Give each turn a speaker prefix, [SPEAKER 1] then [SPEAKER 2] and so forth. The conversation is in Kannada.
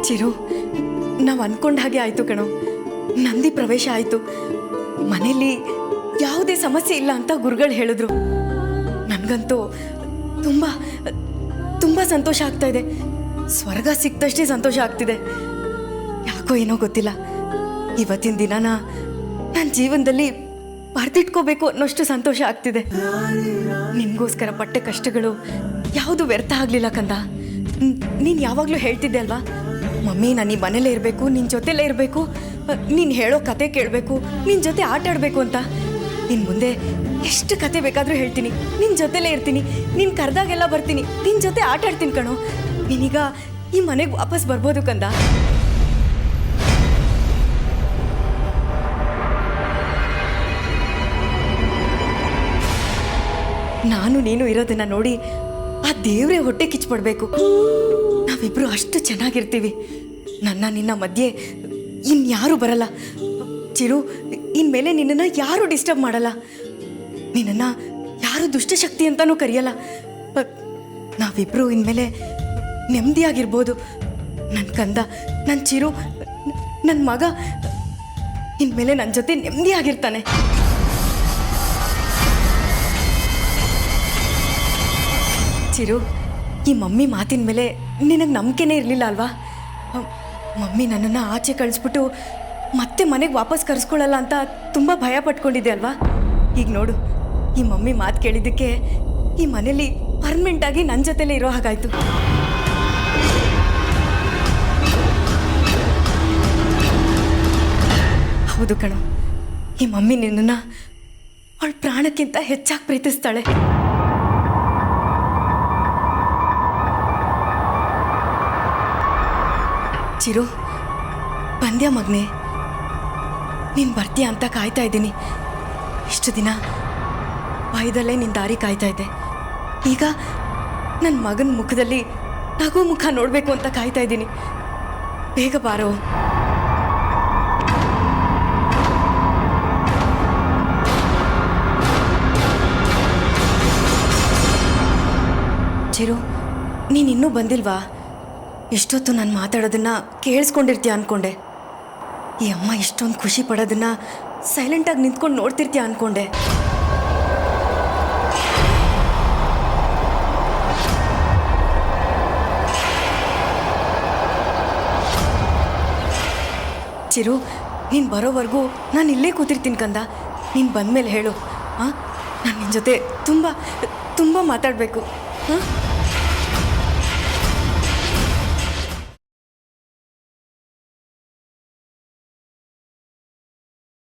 [SPEAKER 1] ಚಿರು, ನಾವು ಅನ್ಕೊಂಡ ಹಾಗೆ ಆಯಿತು ಕಣೋ. ನಂದಿ ಪ್ರವೇಶ ಆಯಿತು. ಮನೇಲಿ ಯಾವುದೇ ಸಮಸ್ಯೆ ಇಲ್ಲ ಅಂತ ಗುರುಗಳು ಹೇಳಿದ್ರು. ನನಗಂತೂ ತುಂಬ ತುಂಬ ಸಂತೋಷ ಆಗ್ತಾ ಇದೆ. ಸ್ವರ್ಗ ಸಿಕ್ತಷ್ಟೇ ಸಂತೋಷ ಆಗ್ತಿದೆ. ಯಾಕೋ ಏನೋ ಗೊತ್ತಿಲ್ಲ, ಇವತ್ತಿನ ದಿನಾನ ನನ್ನ ಜೀವನದಲ್ಲಿ ಬರೆದಿಟ್ಕೋಬೇಕು ಅನ್ನೋಷ್ಟು ಸಂತೋಷ ಆಗ್ತಿದೆ. ನಿನಗೋಸ್ಕರ ಪಟ್ಟ ಕಷ್ಟಗಳು ಯಾವುದು ವ್ಯರ್ಥ ಆಗಲಿಲ್ಲ ಕಂದ. ನೀನು ಯಾವಾಗಲೂ ಹೇಳ್ತಿದ್ದೆ ಅಲ್ವಾ, ಮಮ್ಮಿ ನಾನು ಈ ಮನೇಲೇ ಇರಬೇಕು, ನಿನ್ನ ಜೊತೆಲೇ ಇರಬೇಕು, ನೀನು ಹೇಳೋ ಕತೆ ಕೇಳಬೇಕು, ನಿನ್ನ ಜೊತೆ ಆಟ ಆಡಬೇಕು ಅಂತ. ಇನ್ನು ಮುಂದೆ ಎಷ್ಟು ಕತೆ ಬೇಕಾದರೂ ಹೇಳ್ತೀನಿ, ನಿನ್ನ ಜೊತೆಲೇ ಇರ್ತೀನಿ, ನೀನು ಕರೆದಾಗೆಲ್ಲ ಬರ್ತೀನಿ, ನಿನ್ನ ಜೊತೆ ಆಟ ಆಡ್ತೀನಿ ಕಣೋ. ನೀನೀಗ ಈ ಮನೆಗೆ ವಾಪಸ್ ಬರ್ಬೋದು ಕಂದ. ನಾನು ನೀನು ಇರೋದನ್ನ ನೋಡಿ ಆ ದೇವ್ರೇ ಹೊಟ್ಟೆ ಕಿಚ್ಪಡ್ಬೇಕು. ನಾವಿಬ್ರು ಅಷ್ಟು ಚೆನ್ನಾಗಿರ್ತೀವಿ. ನನ್ನ ನಿನ್ನ ಮಧ್ಯೆ ಇನ್ಯಾರೂ ಬರಲ್ಲ. ಚಿರು, ಇನ್ಮೇಲೆ ನಿನ್ನನ್ನು ಯಾರೂ ಡಿಸ್ಟರ್ಬ್ ಮಾಡಲ್ಲ. ನಿನ್ನನ್ನು ಯಾರು ದುಷ್ಟಶಕ್ತಿ ಅಂತಲೂ ಕರೆಯಲ್ಲ. ನಾವಿಬ್ರು ಇನ್ಮೇಲೆ ನೆಮ್ಮದಿಯಾಗಿರ್ಬೋದು. ನನ್ನ ಕಂದ, ನನ್ನ ಚಿರು, ನನ್ನ ಮಗ ಇನ್ಮೇಲೆ ನನ್ನ ಜೊತೆ ನೆಮ್ಮದಿಯಾಗಿರ್ತಾನೆ. ಚಿರು, ಈ ಮಮ್ಮಿ ಮಾತಿನ ಮೇಲೆ ನಿನಗೆ ನಂಬಿಕೆನೇ ಇರಲಿಲ್ಲ ಅಲ್ವಾ? ಮಮ್ಮಿ ನನ್ನನ್ನು ಆಚೆ ಕಳಿಸ್ಬಿಟ್ಟು ಮತ್ತೆ ಮನೆಗೆ ವಾಪಸ್ ಕರೆಸ್ಕೊಳ್ಳಲ್ಲ ಅಂತ ತುಂಬ ಭಯ ಪಟ್ಕೊಂಡಿದ್ದೆ ಅಲ್ವಾ? ಈಗ ನೋಡು, ಈ ಮಮ್ಮಿ ಮಾತು ಕೇಳಿದ್ದಕ್ಕೆ ಈ ಮನೇಲಿ ಪರ್ಮನೆಂಟಾಗಿ ನನ್ನ ಜೊತೆಲೇ ಇರೋ ಹಾಗಾಯಿತು. ಹೌದು ಕಣೋ, ಈ ಮಮ್ಮಿ ನಿನ್ನನ್ನು ಅವಳ ಪ್ರಾಣಕ್ಕಿಂತ ಹೆಚ್ಚಾಗಿ ಪ್ರೀತಿಸ್ತಾಳೆ. ಚಿರು, ಬಂದ್ಯಾ ಮಗನೇ? ನೀನು ಬರ್ತೀಯ ಅಂತ ಕಾಯ್ತಾ ಇದ್ದೀನಿ. ಇಷ್ಟು ದಿನ ಭಯದಲ್ಲೇ ನಿನ್ನ ದಾರಿ ಕಾಯ್ತಾ ಇದ್ದೆ. ಈಗ ನನ್ನ ಮಗನ ಮುಖದಲ್ಲಿ ನಗು ಮುಖ ನೋಡಬೇಕು ಅಂತ ಕಾಯ್ತಾ ಇದ್ದೀನಿ. ಬೇಗ ಬಾರೋ. ಚಿರು, ನೀನು ಇನ್ನೂ ಬಂದಿಲ್ವಾ? ಇಷ್ಟೊತ್ತು ನಾನು ಮಾತಾಡೋದನ್ನ ಕೇಳಿಸ್ಕೊಂಡಿರ್ತೀಯ ಅಂದ್ಕೊಂಡೆ. ಈ ಅಮ್ಮ ಇಷ್ಟೊಂದು ಖುಷಿ ಪಡೋದನ್ನ ಸೈಲೆಂಟಾಗಿ ನಿಂತ್ಕೊಂಡು ನೋಡ್ತಿರ್ತೀಯ ಅಂದ್ಕೊಂಡೆ. ಚಿರು, ನೀನು ಬರೋವರೆಗೂ ನಾನು ಇಲ್ಲೇ ಕೂತಿರ್ತೀನಿ ಕಂದ. ನೀನು ಬಂದಮೇಲೆ ಹೇಳು. ಹಾಂ, ನಾನು ನಿನ್ನ ಜೊತೆ ತುಂಬ ತುಂಬ ಮಾತಾಡಬೇಕು. ಹಾಂ.